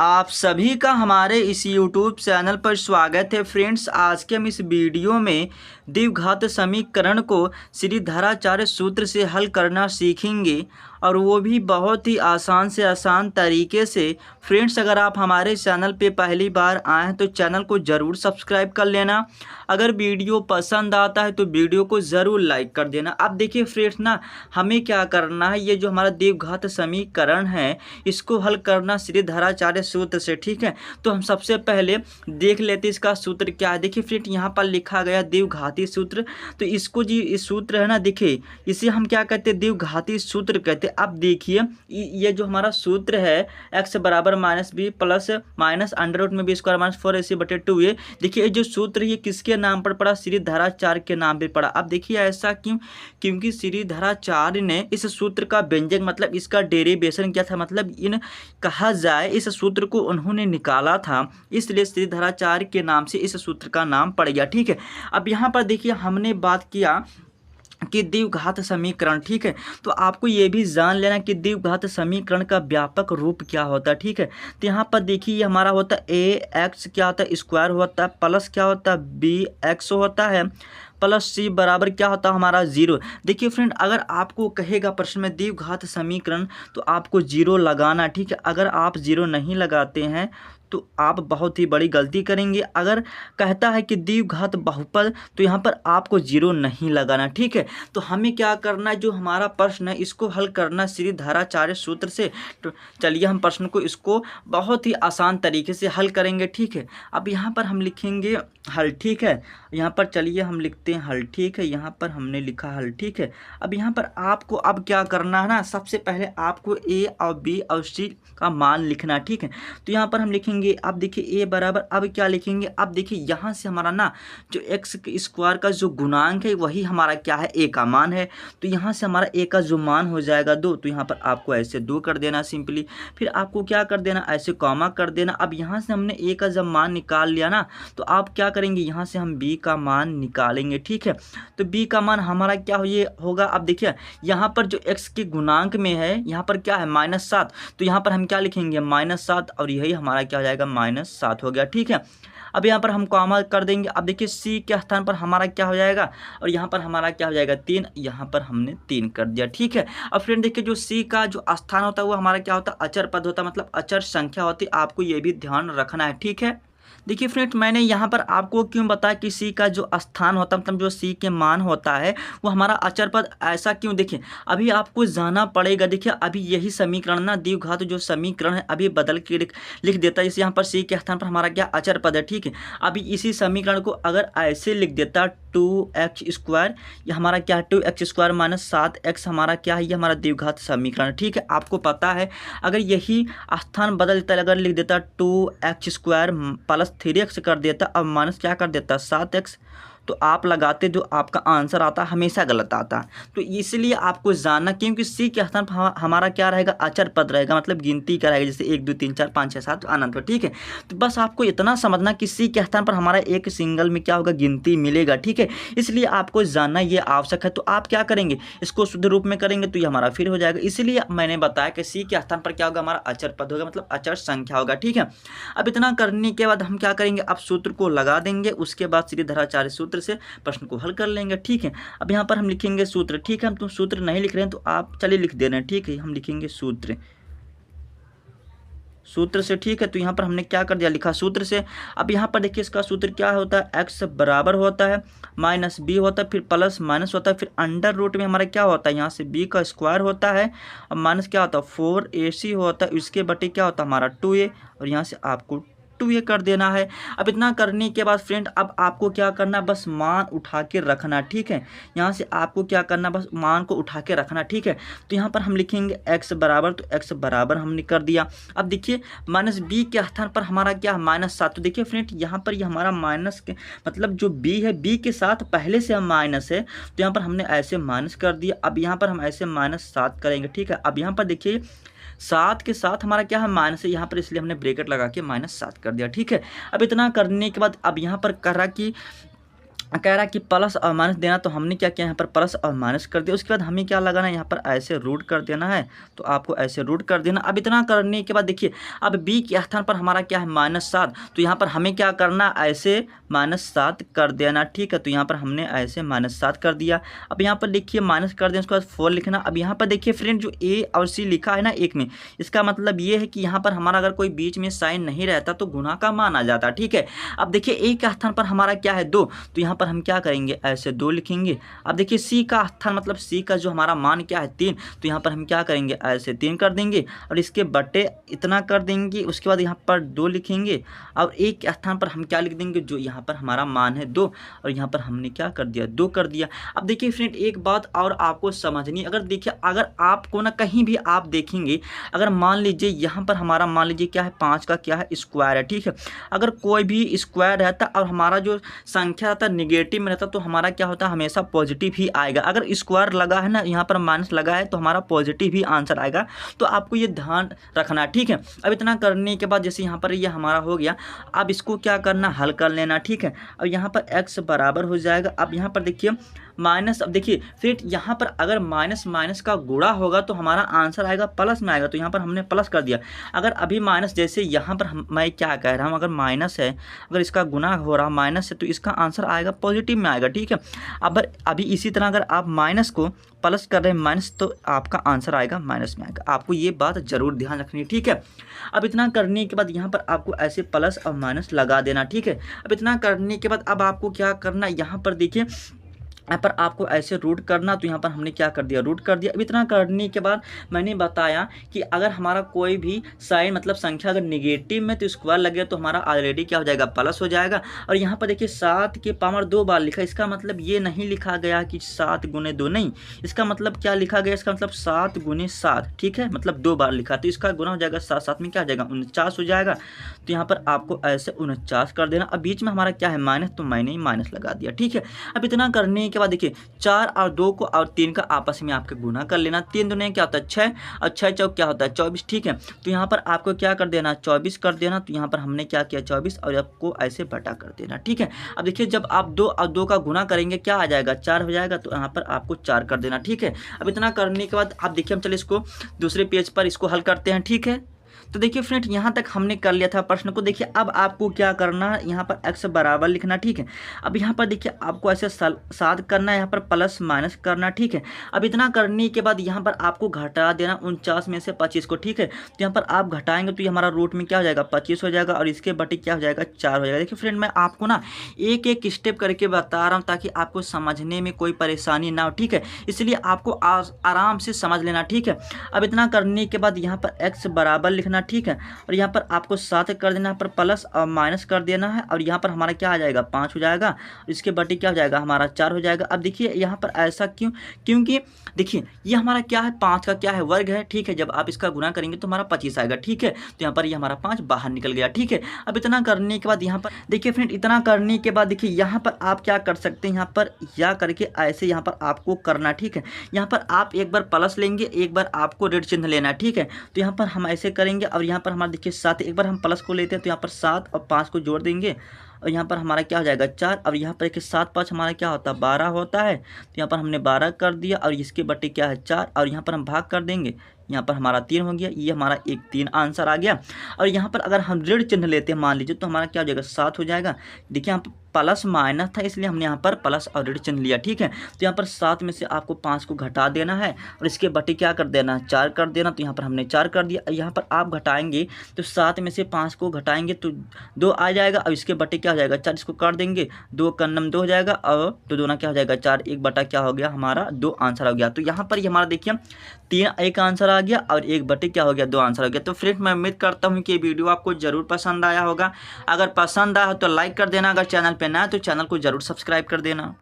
आप सभी का हमारे इस YouTube चैनल पर स्वागत है। फ्रेंड्स, आज के हम इस वीडियो में द्विघात समीकरण को श्रीधराचार्य सूत्र से हल करना सीखेंगे, और वो भी बहुत ही आसान से आसान तरीके से। फ्रेंड्स, अगर आप हमारे चैनल पे पहली बार आए हैं तो चैनल को ज़रूर सब्सक्राइब कर लेना। अगर वीडियो पसंद आता है तो वीडियो को ज़रूर लाइक कर देना। अब देखिए फ्रेंड्स ना, हमें क्या करना है, ये जो हमारा द्विघात समीकरण है इसको हल करना श्रीधराचार्य सूत्र से। ठीक है, तो हम सबसे पहले देख लेते हैं इसका सूत्र क्या है। देखिए फ्रेंड, यहाँ पर लिखा गया द्विघाती सूत्र, तो इसको जी इस सूत्र है ना, देखिए इसे हम क्या कहते हैं, द्विघाती सूत्र कहते हैं। अब देखिए ये जो हमारा सूत्र है x बराबर minus B plus minus under root में बी स्क्वायर माइनस 4ac/2a, देखिए ये जो सूत्र ये किसके नाम पर पड़ा, श्रीधराचार्य के नाम पे पड़ा। अब देखिए ऐसा क्यों, क्योंकि श्रीधराचार्य ने इस सूत्र का व्यंजक मतलब इसका डेरिवेशन क्या था, मतलब इन कहा जाए इस सूत्र को उन्होंने निकाला था, इसलिए श्रीधराचार्य के नाम से इस सूत्र का नाम पड़ गया। ठीक है, अब यहाँ पर देखिए हमने बात किया कि द्विघात समीकरण। ठीक है, तो आपको ये भी जान लेना कि द्विघात समीकरण का व्यापक रूप क्या होता है। ठीक है, तो यहाँ पर देखिए ये हमारा होता है ए एक्स क्या होता है स्क्वायर होता है, प्लस क्या होता है बी एक्स होता है, प्लस सी बराबर क्या होता है हमारा 0। देखिए फ्रेंड, अगर आपको कहेगा प्रश्न में द्विघात समीकरण तो आपको 0 लगाना। ठीक है, अगर आप 0 नहीं लगाते हैं तो आप बहुत ही बड़ी गलती करेंगे। अगर कहता है कि द्विघात बहुपद तो यहाँ पर आपको 0 नहीं लगाना। ठीक है, तो हमें क्या करना है, जो हमारा प्रश्न है इसको हल करना श्रीधराचार्य सूत्र से। तो चलिए हम प्रश्न को इसको बहुत ही आसान तरीके से हल करेंगे। ठीक है, अब यहाँ पर हम लिखेंगे हल। ठीक है, यहाँ पर चलिए हम लिखते हैं हल। ठीक है, यहाँ पर हमने लिखा हल। ठीक है, अब यहाँ पर आपको अब क्या करना है ना, सबसे पहले आपको ए और बी और सी का मान लिखना। ठीक है, तो यहाँ पर हम लिखेंगे, अब देखिए ए बराबर, अब क्या लिखेंगे, अब देखिए यहाँ से हमारा ना जो एक्स स्क्वायर का जो गुणांक है वही हमारा क्या है, ए का मान है। तो यहाँ से हमारा ए का जो मान हो जाएगा 2, तो यहाँ पर आपको ऐसे 2 कर देना सिंपली। फिर आपको क्या कर देना, ऐसे कॉमा कर देना। अब यहाँ से हमने ए का जब मान निकाल लिया ना, तो आप क्या करेंगे, यहाँ से हम बी का मान निकालेंगे। ठीक है, तो बी का मान हमारा क्या हो ये होगा, अब देखिए यहाँ पर जो एक्स के गुणांक में है यहाँ पर क्या है -7, तो यहाँ पर हम क्या लिखेंगे -7, और यही हमारा क्या हो जाएगा -7 हो गया। ठीक है, अब यहाँ पर हम कॉमा कर देंगे। अब देखिए सी के स्थान पर हमारा क्या हो जाएगा, और यहाँ पर हमारा क्या हो जाएगा 3, यहाँ पर हमने 3 कर दिया। ठीक है, अब फ्रेंड देखिए जो सी का जो स्थान होता है वो हमारा क्या होता है, अचर पद होता है, मतलब अचर संख्या होती है। आपको ये भी ध्यान रखना है। ठीक है, देखिए फ्रेंड्स, मैंने यहाँ पर आपको क्यों बताया कि सी का जो स्थान होता है मतलब जो सी के मान होता है वो हमारा अचर पद, ऐसा क्यों, देखिए अभी आपको जाना पड़ेगा। देखिए अभी यही समीकरण ना द्विघात जो समीकरण है अभी बदल के लिख देता है। जैसे यहाँ पर सी के स्थान पर हमारा क्या अचर पद है। ठीक है, अभी इसी समीकरण को अगर ऐसे लिख देता 2x², ये हमारा क्या है 2x² माइनस 7x हमारा क्या है, ये हमारा द्विघात समीकरण। ठीक है, आपको पता है अगर यही स्थान बदल देता, अगर लिख देता 2x² प्लस 3x कर देता, अब माइनस क्या कर देता 7x, तो आप लगाते जो आपका आंसर आता हमेशा गलत आता। तो इसलिए आपको जानना, क्योंकि सी के स्थान पर हमारा क्या रहेगा, अचर पद रहेगा, मतलब गिनती का रहेगा, जैसे 1 2 3 4 5 6 7 अनंत पर। ठीक है, तो बस आपको इतना समझना कि सी के स्थान पर हमारा एक सिंगल में क्या होगा, गिनती मिलेगा। ठीक है, इसलिए आपको जानना ये आवश्यक है। तो आप क्या करेंगे, इसको शुद्ध रूप में करेंगे तो ये हमारा फिर हो जाएगा। इसलिए मैंने बताया कि सी के स्थान पर क्या होगा, हमारा अचर पद होगा, मतलब अचर संख्या होगा। ठीक है, अब इतना करने के बाद हम क्या करेंगे, अब सूत्र को लगा देंगे, उसके बाद श्रीधराचार्य सूत्र से प्रश्न को हल कर लेंगे। ठीक है, अब यहाँ पर हम लिखेंगे सूत्र। ठीक है, हम तो सूत्र नहीं लिख रहे हैं तो आप चलिए लिख दे रहे हैं। ठीक है, हम लिखेंगे सूत्र से। ठीक है, तो यहाँ पर हमने क्या कर दिया, लिखा सूत्र से। अब यहाँ पर देखिए इसका सूत्र क्या होता है, एक्स बराबर होता है माइनस बी होता है, फिर प्लस माइनस होता है, फिर अंडर रूट में हमारा क्या होता है, यहाँ से बी का स्क्वायर होता है, और माइनस क्या होता है 4ac होता है, इसके बटे क्या होता है हमारा 2a, और यहाँ से आपको 2a कर देना है। अब इतना करने के बाद फ्रेंड अब आपको क्या करना, बस मान उठा के रखना। ठीक है, यहाँ से आपको क्या करना, बस मान को उठा के रखना। ठीक है, तो यहाँ पर हम लिखेंगे x बराबर, तो x बराबर हमने कर दिया। अब देखिए माइनस बी के स्थान पर हमारा क्या -7, तो देखिए फ्रेंड यहाँ पर ये हमारा माइनस के मतलब जो b है, b के साथ पहले से हम माइनस है, तो यहाँ पर हमने ऐसे माइनस कर दिया। अब यहाँ पर हम ऐसे -7 करेंगे। ठीक है, अब यहाँ पर देखिए 7 के साथ हमारा क्या है माइनस है यहाँ पर, इसलिए हमने ब्रैकेट लगा के -7 कर दिया। ठीक है, अब इतना करने के बाद अब यहाँ पर कर रहा कि कह रहा है कि प्लस और माइनस देना, तो हमने क्या किया यहाँ पर प्लस और माइनस कर दिया। उसके बाद हमें क्या लगाना है, यहाँ पर ऐसे रूट कर देना है, तो आपको ऐसे रूट कर देना। अब इतना करने के बाद देखिए अब b के स्थान पर हमारा क्या है -7, तो यहाँ पर हमें क्या करना, ऐसे -7 कर देना, ठीक है। तो यहाँ पर हमने ऐसे -7 कर दिया। अब यहाँ पर देखिए माइनस कर दें, उसके बाद 4 लिखना। अब यहाँ पर देखिए फ्रेंड जो a और c लिखा है ना एक में, इसका मतलब ये है कि यहाँ पर हमारा अगर कोई बीच में साइन नहीं रहता तो गुणा का मान आ जाता, ठीक है। अब देखिए a के स्थान पर हमारा क्या है 2, तो यहाँ पर हम क्या करेंगे, ऐसे 2 लिखेंगे। अब देखिए c का स्थान मतलब c का जो हमारा मान क्या है 3, तो यहाँ पर हम क्या करेंगे, ऐसे 3 कर देंगे और इसके बटे इतना कर देंगे। उसके बाद यहाँ पर 2 लिखेंगे और a के स्थान पर हम क्या लिख देंगे, जो यहाँ पर हमारा मान है 2, और यहाँ पर हमने क्या कर दिया, 2 कर दिया। अब देखिए फ्रेंड एक बात और आपको समझनी, अगर देखिए अगर आपको ना कहीं भी आप देखेंगे, अगर मान लीजिए यहाँ पर हमारा मान लीजिए क्या है 5 का क्या है स्क्वायर है, ठीक है। अगर कोई भी स्क्वायर रहता और हमारा जो संख्या रहता निगेटिव में रहता तो हमारा क्या होता है, हमेशा पॉजिटिव ही आएगा। अगर स्क्वायर लगा है ना, यहाँ पर माइनस लगा है तो हमारा पॉजिटिव ही आंसर आएगा, तो आपको ये ध्यान रखना, ठीक है। अब इतना करने के बाद जैसे यहाँ पर ये हमारा हो गया, अब इसको क्या करना, हल कर लेना, ठीक है। अब यहाँ पर x बराबर हो जाएगा। अब यहाँ पर देखिए माइनस, अब देखिए फिर यहाँ पर अगर माइनस माइनस का गुणा होगा तो हमारा आंसर आएगा प्लस में आएगा, तो यहाँ पर हमने प्लस कर दिया। अगर अभी माइनस, जैसे यहाँ पर मैं क्या कह रहा हूँ, अगर माइनस है, अगर इसका गुणा हो रहा माइनस है तो इसका आंसर आएगा पॉजिटिव में आएगा, ठीक है। अब अभी इसी तरह अगर आप माइनस को प्लस कर रहे हैं माइनस, तो आपका आंसर आएगा माइनस में आएगा। आपको ये बात जरूर ध्यान रखनी है, ठीक है। अब इतना करने के बाद यहाँ पर आपको ऐसे प्लस और माइनस लगा देना, ठीक है। अब इतना करने के बाद अब आपको क्या करना, यहाँ पर देखिए यहाँ पर आपको ऐसे रूट करना, तो यहाँ पर हमने क्या कर दिया, रूट कर दिया। अब इतना करने के बाद मैंने बताया कि अगर हमारा कोई भी साइन मतलब संख्या अगर निगेटिव में तो स्क्वायर लगे तो हमारा ऑलरेडी क्या हो जाएगा, प्लस हो जाएगा। और यहाँ पर देखिए 7 के पावर 2 बार लिखा, इसका मतलब ये नहीं लिखा गया कि 7 गुने 2, नहीं, इसका मतलब क्या लिखा गया, इसका मतलब 7 गुने 7, ठीक है, मतलब 2 बार लिखा, तो इसका गुना हो जाएगा 7, 7 में क्या हो जाएगा 49 हो जाएगा। तो यहाँ पर आपको ऐसे 49 कर देना। अब बीच में हमारा क्या है माइनस, तो मैंने ही माइनस लगा दिया, ठीक है। अब इतना करने के बाद देखिए 4 और 2 को और 3 का आपस में आपके गुना कर लेना। 3 दूने क्या होता है 6 और 6 चौक क्या होता है 24, ठीक है। तो यहाँ पर आपको क्या कर देना, 24 कर देना। तो यहाँ पर हमने क्या किया 24 और आपको ऐसे बटा कर देना, ठीक है। अब देखिए जब आप 2 और 2 का गुना करेंगे क्या आ जाएगा, 4 हो जाएगा, तो यहाँ पर आपको 4 कर देना, ठीक है। अब इतना करने के बाद आप देखिए हम चले इसको दूसरे पेज पर इसको हल करते हैं, ठीक है। तो देखिए फ्रेंड यहाँ तक हमने कर लिया था प्रश्न को। देखिए अब आपको क्या करना है, यहाँ पर x बराबर लिखना, ठीक है। अब यहाँ पर देखिए आपको ऐसे 7 करना है, यहाँ पर प्लस माइनस करना, ठीक है। अब इतना करने के बाद यहाँ पर आपको घटा देना 49 में से 25 को, ठीक है। तो यहाँ पर आप घटाएंगे तो ये हमारा रूट में क्या हो जाएगा 25 हो जाएगा और इसके बटे क्या हो जाएगा 4 हो जाएगा। देखिए फ्रेंड मैं आपको ना एक एक स्टेप करके बता रहा हूँ ताकि आपको समझने में कोई परेशानी ना हो, ठीक है। इसलिए आपको आराम से समझ लेना, ठीक है। अब इतना करने के बाद यहाँ पर x बराबर लिखना, ठीक है। और यहाँ पर आपको 7 कर देना, यहाँ पर प्लस और माइनस कर देना है और यहाँ पर हमारा क्या आ जाएगा 5 हो जाएगा, इसके बटे क्या हो जाएगा हमारा 4 हो जाएगा। अब देखिए यहाँ पर ऐसा क्यों, क्योंकि देखिए ये हमारा क्या है 5 का क्या है वर्ग है, ठीक है। जब आप इसका गुना करेंगे तो हमारा 25 आएगा, ठीक है। तो यहाँ पर ये हमारा 5 बाहर निकल गया, ठीक है। अब इतना करने के बाद यहाँ पर देखिए फ्रेंड इतना करने के बाद देखिए यहाँ पर आप क्या कर सकते हैं, यहाँ पर या करके ऐसे यहाँ पर आपको करना, ठीक है। यहाँ पर आप एक बार प्लस लेंगे, एक बार आपको ऋण चिन्ह लेना है, ठीक है। तो यहाँ पर हम ऐसे करेंगे और यहाँ पर हमारा देखिए 7, एक बार हम प्लस को लेते हैं तो यहाँ पर 7 और 5 को जोड़ देंगे और यहाँ पर हमारा क्या हो जाएगा 4। अब यहाँ पर देखिए 7 5 हमारा क्या होता है 12 होता है, तो यहाँ पर हमने 12 कर दिया और इसके बटे क्या है 4 और यहाँ पर हम भाग कर देंगे, यहाँ पर हमारा 3 हो गया, ये हमारा 1 3 आंसर आ गया। और यहाँ पर अगर हम ऋण चिन्ह लेते हैं मान लीजिए तो हमारा क्या हो जाएगा 7 हो जाएगा। देखिए यहाँ पर प्लस माइनस था इसलिए हमने यहाँ पर प्लस और ऋण चिन्ह लिया, ठीक है। तो यहाँ पर 7 में से आपको 5 को घटा देना है और इसके बटे क्या कर देना 4 कर देना। तो यहाँ पर हमने 4 कर दिया। यहाँ पर आप घटाएंगे तो 7 में से 5 को घटाएंगे तो 2 आ जाएगा और इसके बटे क्या हो जाएगा 4, इसको कर देंगे 2 का नम 2 हो जाएगा और 2 दूना क्या हो जाएगा 4, 1 बटा क्या हो गया हमारा 2 आंसर हो गया। तो यहाँ पर ये हमारा देखिए 3 1 आंसर आ गया और 1 बटे क्या हो गया 2 आंसर हो गया। तो फ्रेंड्स मैं उम्मीद करता हूँ कि ये वीडियो आपको जरूर पसंद आया होगा। अगर पसंद आया हो तो लाइक कर देना, अगर चैनल पे नया तो चैनल को जरूर सब्सक्राइब कर देना।